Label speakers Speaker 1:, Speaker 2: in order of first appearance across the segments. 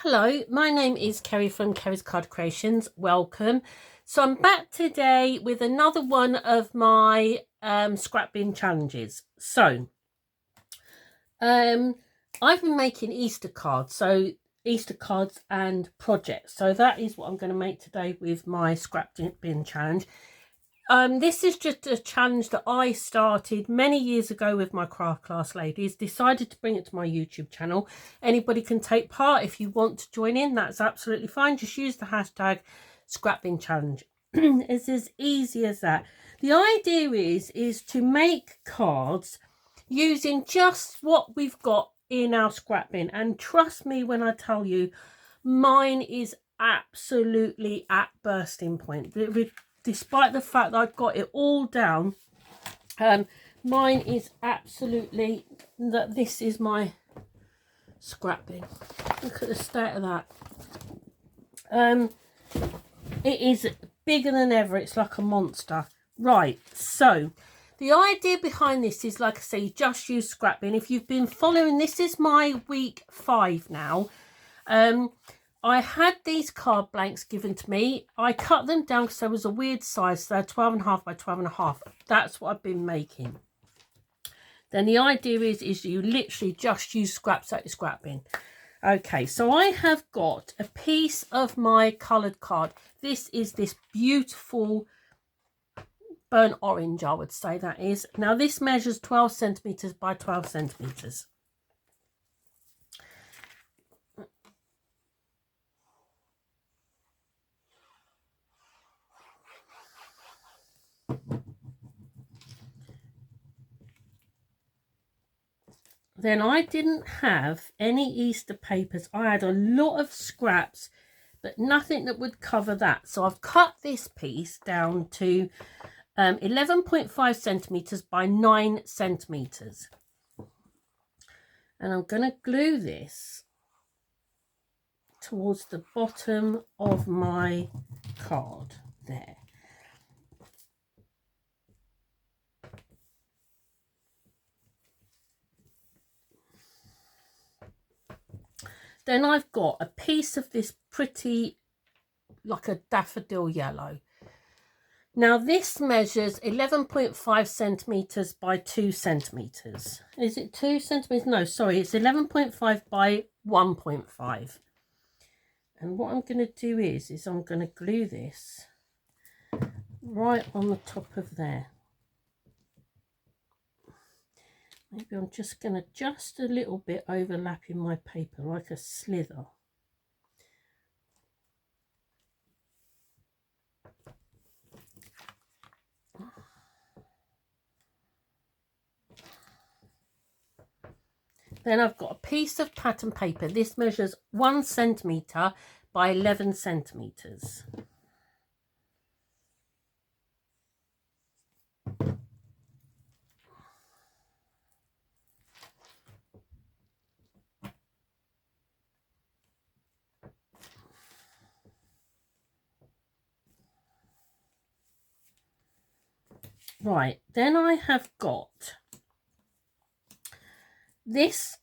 Speaker 1: Hello, my name is Kerry from Kerry's Card Creations. Welcome. So I'm back today with another one of my scrap bin challenges. So I've been making Easter cards, Easter cards and projects. So that is what I'm going to make today with my scrap bin challenge. This is just a challenge that I started many years ago with my craft class ladies. Decided to bring it to my YouTube channel. Anybody can take part. If you want to join in, that's absolutely fine. Just use the hashtag scrapbin challenge. It's as easy as that. The idea is to make cards using just what we've got in our scrap bin. And trust me when I tell you, mine is absolutely at bursting point. Despite the fact that I've got it all down, mine is absolutely, this is my scrap bin. Look at the state of that. It is bigger than ever. It's like a monster. Right, so the idea behind this is, like I say, you just use scrap bin. If you've been following, this is my week 5 now. I had these card blanks given to me. I cut them down because there was a weird size. So they're 12.5 by 12.5. That's what I've been making. Then the idea is you literally just use scraps out your scrap bin. Okay, so I have got a piece of my coloured card. This is this beautiful burnt orange, I would say that is. Now this measures 12 centimetres by 12 centimetres. Then I didn't have any Easter papers. I had a lot of scraps, but nothing that would cover that. So I've cut this piece down to 11.5 centimetres by 9 centimetres. And I'm going to glue this towards the bottom of my card there. Then I've got a piece of this pretty, like a daffodil yellow. Now this measures 11.5 centimetres by 2 centimetres. Is it 2 centimetres? No, sorry, it's 11.5 by 1.5. And what I'm going to do is I'm going to glue this right on the top of there. Maybe I'm just going to just a little bit overlapping my paper like a slither. Then I've got a piece of pattern paper. This measures 1 centimetre by 11 centimetres. Right, then I have got this,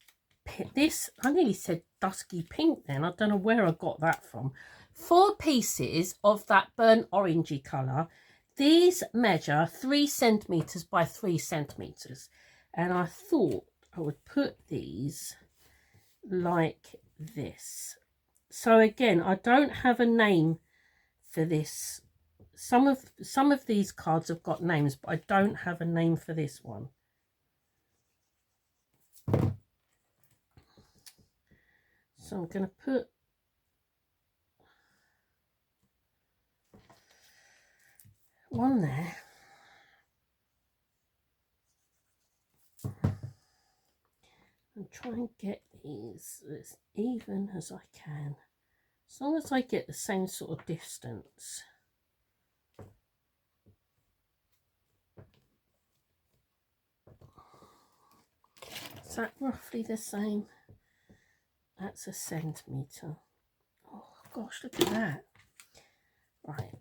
Speaker 1: I nearly said dusky pink then. I don't know where I got that from. 4 pieces of that burnt orangey colour. These measure 3 centimetres by 3 centimetres. And I thought I would put these like this. So again, I don't have a name for this. Some of these cards have got names, but I don't have a name for this one. So I'm going to put one there. And try and get these as even as I can. As long as I get the same sort of distance. Is that roughly the same? That's a centimetre. Oh gosh, look at that. Right.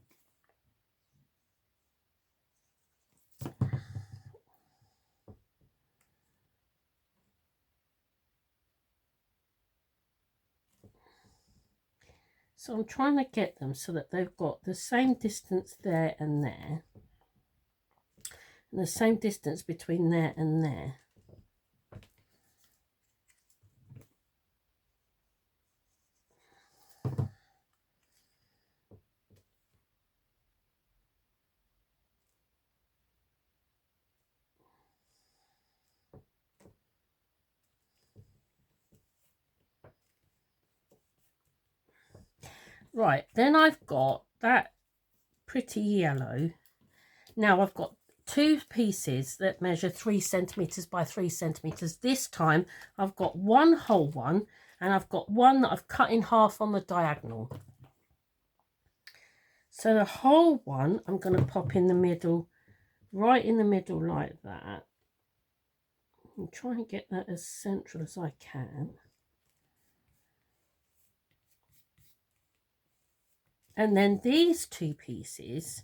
Speaker 1: So I'm trying to get them so that they've got the same distance there and there, and the same distance between there and there. Right, then I've got that pretty yellow. Now I've got two pieces that measure 3 centimeters by 3 centimeters. This time I've got one whole one, and I've got one that I've cut in half on the diagonal. So the whole one I'm going to pop in the middle, right in the middle like that. I'm trying to get that as central as I can. And then these two pieces,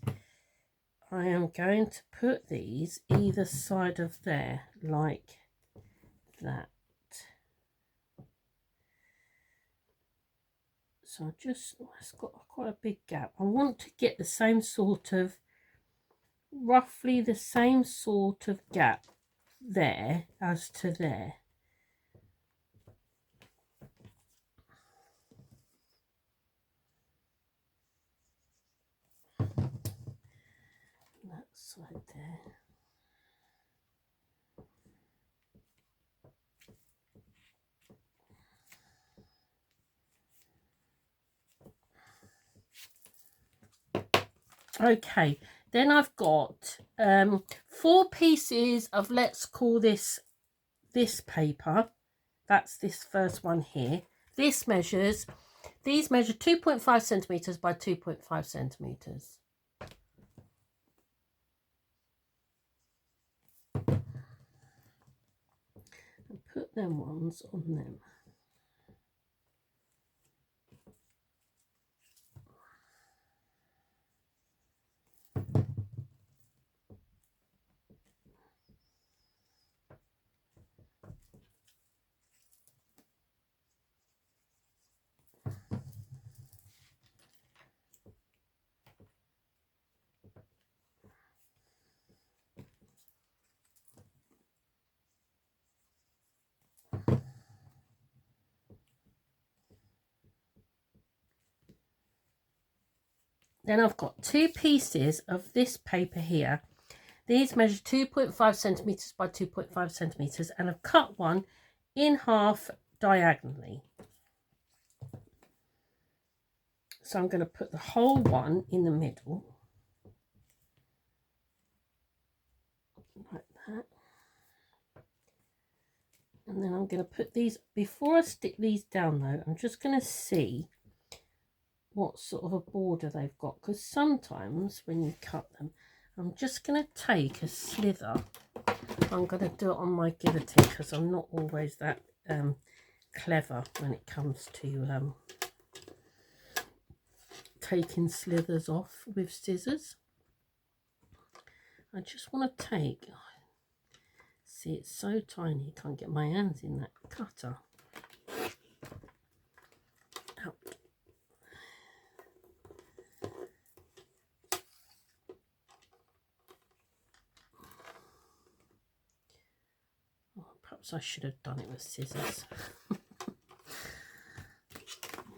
Speaker 1: I am going to put these either side of there like that. So it's got quite a big gap. I want to get the same sort of, roughly the same sort of gap there as to there. That side there. Okay, then I've got 4 pieces of, let's call this paper. That's this first one here. These measure 2.5 centimeters by 2.5 centimeters. And put them ones on them. Then I've got 2 pieces of this paper here. These measure 2.5 centimeters by 2.5 centimeters, and I've cut one in half diagonally. So I'm going to put the whole one in the middle, like that. And then I'm going to put these, before I stick these down though, I'm just going to see what sort of a border they've got, because sometimes when you cut them, I'm just going to take a slither. I'm going to do it on my guillotine because I'm not always that clever when it comes to taking slithers off with scissors. I just want to take, see, it's so tiny, I can't get my hands in that cutter. Out. Perhaps I should have done it with scissors.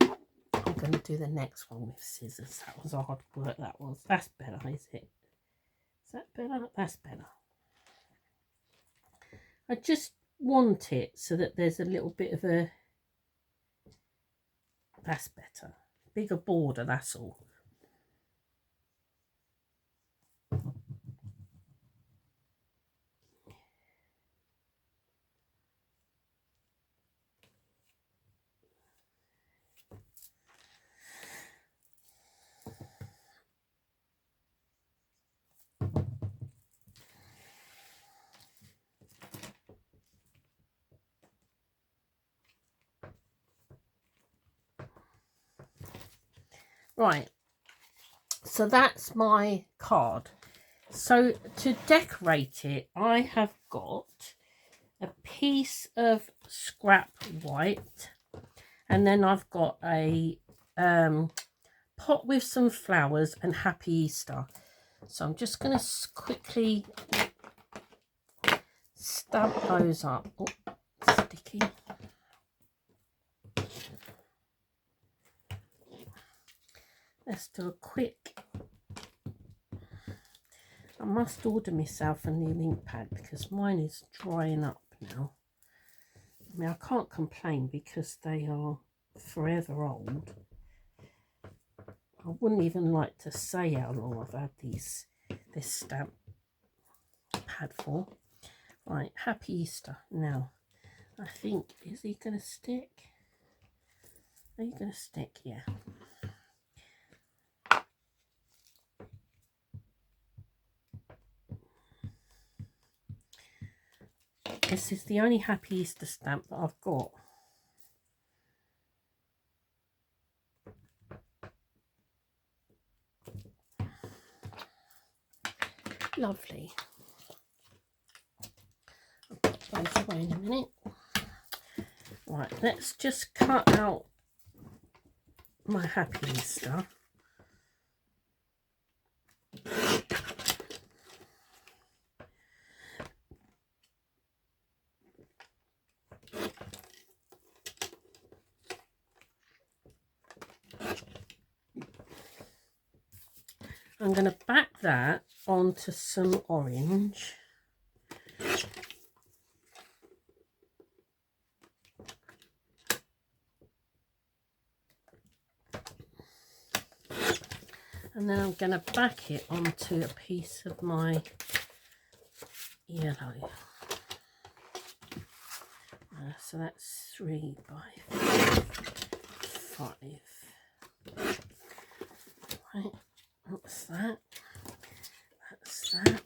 Speaker 1: I'm going to do the next one with scissors. That was hard work, that was. That's better, is it? Is that better? That's better. I just want it so that there's a little bit of a... That's better. Bigger border, that's all. Right, so that's my card. So to decorate it, I have got a piece of scrap white, and then I've got a pot with some flowers and Happy Easter. So I'm just going to quickly stamp those up. Oh, sticky. Let's do a quick. I must order myself a new ink pad because mine is drying up now. I mean, I can't complain because they are forever old. I wouldn't even like to say how long I've had this stamp pad for. Right, Happy Easter. Now, I think, is he going to stick? Are you going to stick? Yeah. This is the only Happy Easter stamp that I've got. Lovely. I'll put those away in a minute. Right, let's just cut out my Happy Easter. I'm going to back that onto some orange. And then I'm going to back it onto a piece of my yellow. So that's 3 by 5. Right, what's that? That's that.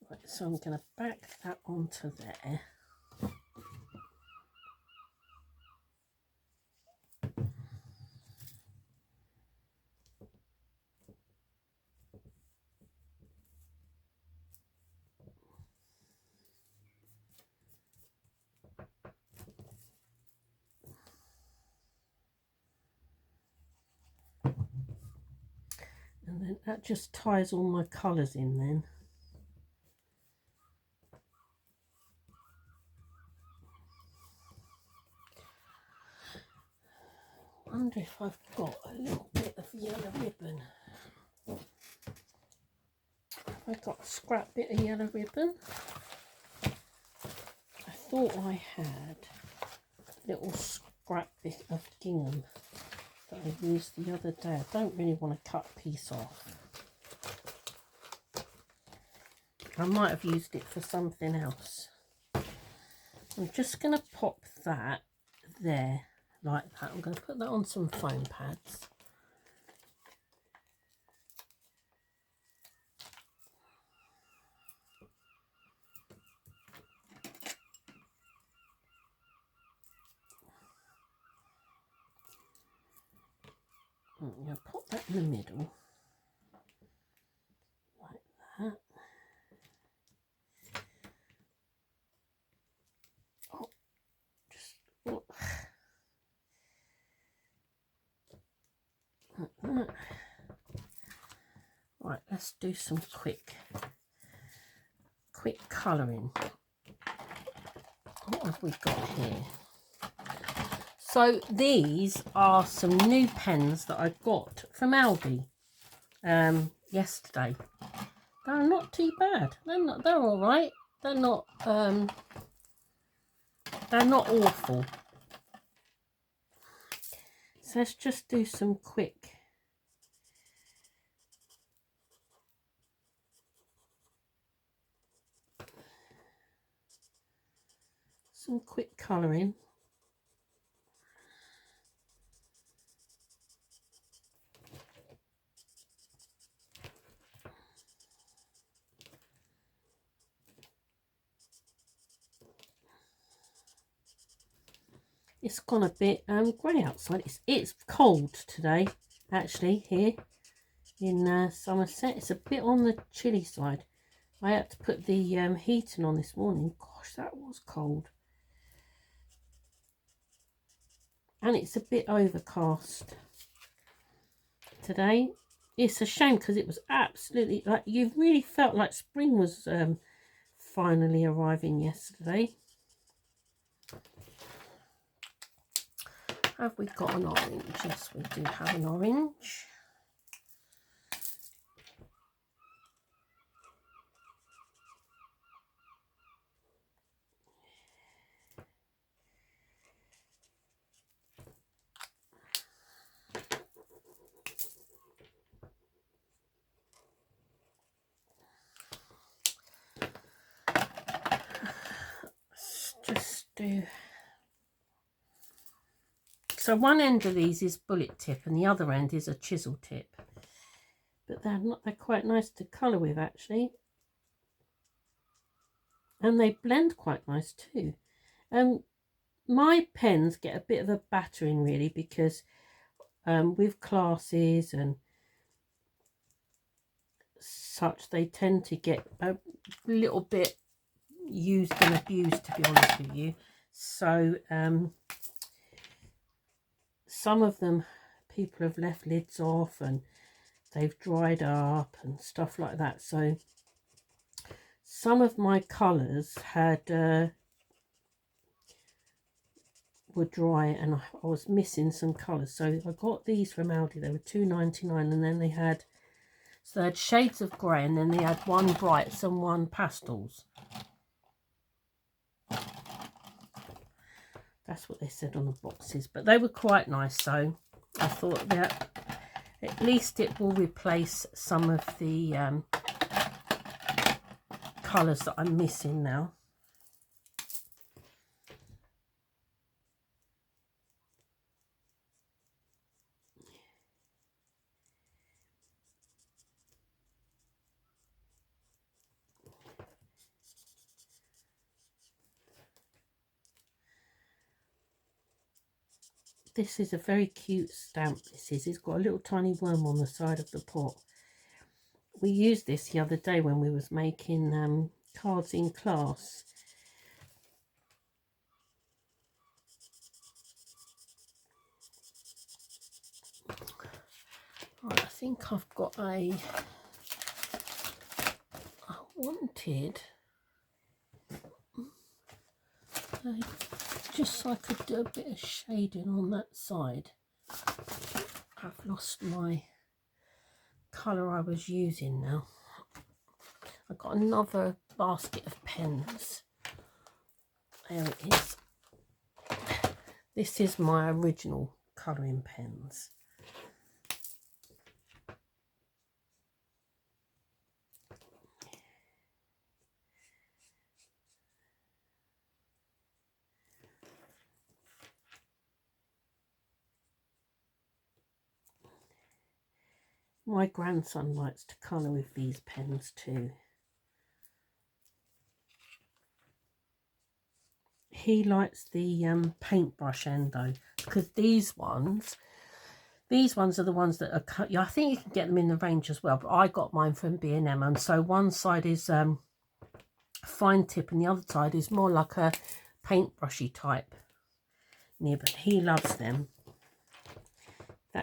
Speaker 1: Right, so I'm going to back that onto there. And then that just ties all my colours in then. I wonder if I've got a little bit of yellow ribbon. Have I got a scrap bit of yellow ribbon? I thought I had a little scrap bit of gingham that I used the other day. I don't really want to cut a piece off. I might have used it for something else. I'm just going to pop that there like that. I'm going to put that on some foam pads. I'm going to pop that in the middle like that. Oh, just like that. Right, let's do some quick colouring. What have we got here? So these are some new pens that I got from Aldi yesterday. They're not too bad. They're all right. They're not awful. So let's just do some quick colouring. It's gone a bit grey outside. It's cold today, actually, here in Somerset. It's a bit on the chilly side. I had to put the heating on this morning. Gosh, that was cold. and it's a bit overcast today. It's a shame because it was absolutely, like, you really felt like spring was finally arriving yesterday. Have we got an orange? Yes, we do have an orange. Just do. So one end of these is bullet tip and the other end is a chisel tip. But they're quite nice to colour with actually. And they blend quite nice too. My pens get a bit of a battering really because with classes and such, they tend to get a little bit used and abused, to be honest with you. So some of them people have left lids off and they've dried up and stuff like that. So some of my colours had were dry and I was missing some colours. So I got these from Aldi. They were £2.99, and then they had shades of grey, and then they had one brights and one pastels. That's what they said on the boxes, but they were quite nice. So I thought that at least it will replace some of the colours that I'm missing now. This is a very cute stamp. It's got a little tiny worm on the side of the pot. We used this the other day when we was making cards in class. Right, I think I've got I wanted just so I could do a bit of shading on that side. I've lost my colour I was using now. I've got another basket of pens. There it is. This is my original colouring pens. My grandson likes to colour with these pens too. He likes the paintbrush endo, because these ones are the ones that are, I think you can get them in the range as well, but I got mine from B&M, and so one side is fine tip and the other side is more like a paintbrushy type nib. He loves them.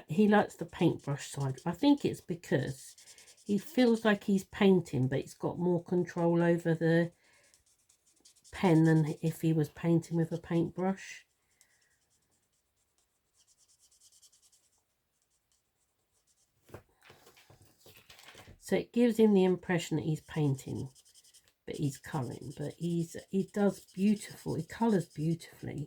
Speaker 1: He likes the paintbrush side. I think it's because he feels like he's painting, but he's got more control over the pen than if he was painting with a paintbrush. So it gives him the impression that he's painting, but he's colouring. But he does beautiful. He colours beautifully.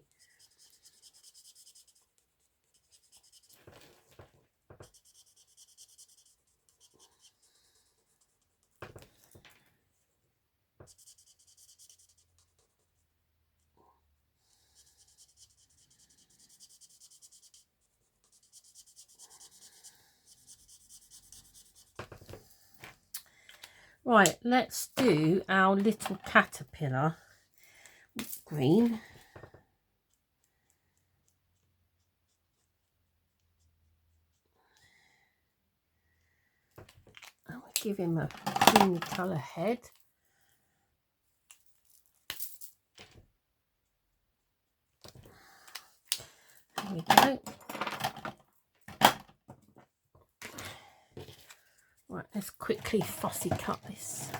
Speaker 1: Right, let's do our little caterpillar green. And we'll give him a creamy colour head. There we go. Right, let's quickly fussy cut this.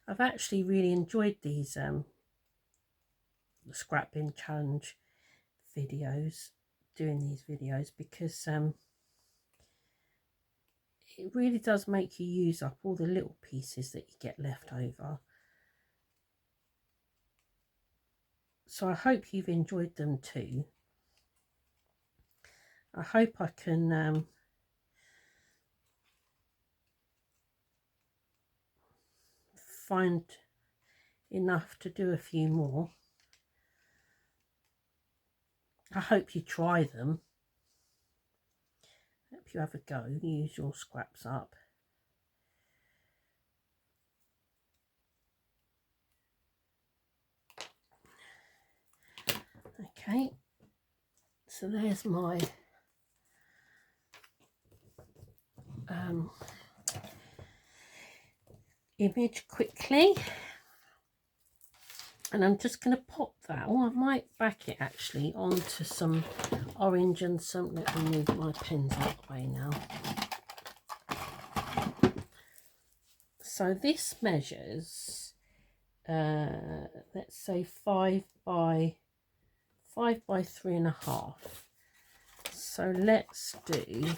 Speaker 1: I've actually really enjoyed these scrap bin challenge videos, doing these videos, because it really does make you use up all the little pieces that you get left over. So I hope you've enjoyed them too. I hope I can find enough to do a few more. I hope you try them. I hope you have a go, use your scraps up. Okay, so there's my image quickly, and I'm just going to pop that, or I might back it actually onto some orange and some, let me move my pens out of the way now. So this measures let's say 5 by 3.5. So let's do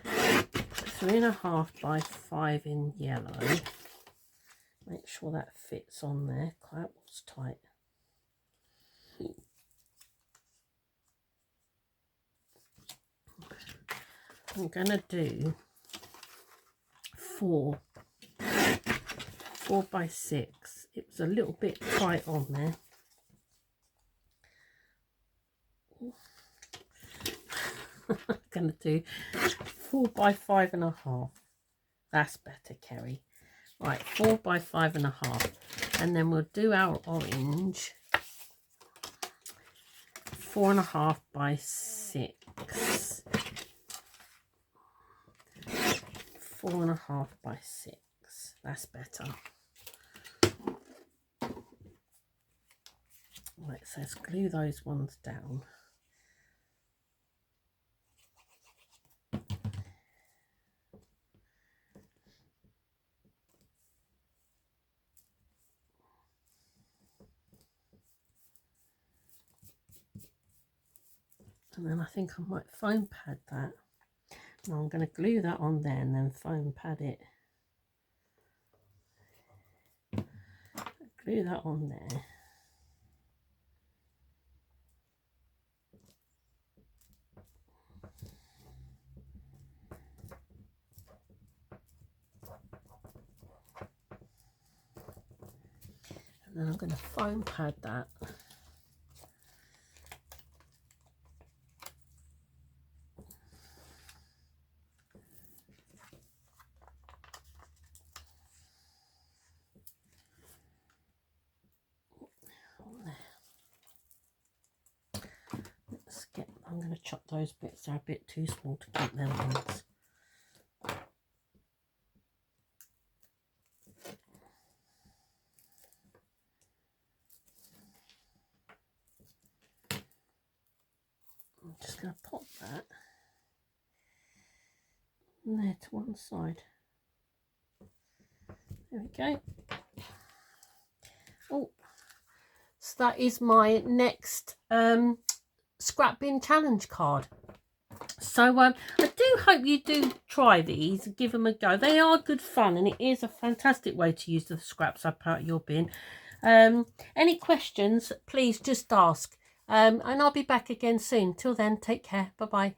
Speaker 1: 3.5 by 5 in yellow. Make sure that fits on there. That was tight. I'm gonna do 4 by 6. It was a little bit tight on there. I'm gonna do 4 by 5.5. That's better, Kerry. Right, 4 by 5.5, and then we'll do our orange 4.5 by 6. 4.5 by 6. That's better. Right, so let's glue those ones down. And then I think I might foam pad that. Now I'm going to glue that on there and then foam pad it. Glue that on there. And then I'm going to foam pad that. I'm going to chop those bits, they're a bit too small to keep them ones. I'm just going to pop that in there to one side. There we go. Oh, so that is my next scrap bin challenge card. So I do hope you do try these, give them a go. They are good fun, and it is a fantastic way to use the scraps up out of your bin. Any questions, please just ask, and I'll be back again soon. Till then, take care. Bye bye.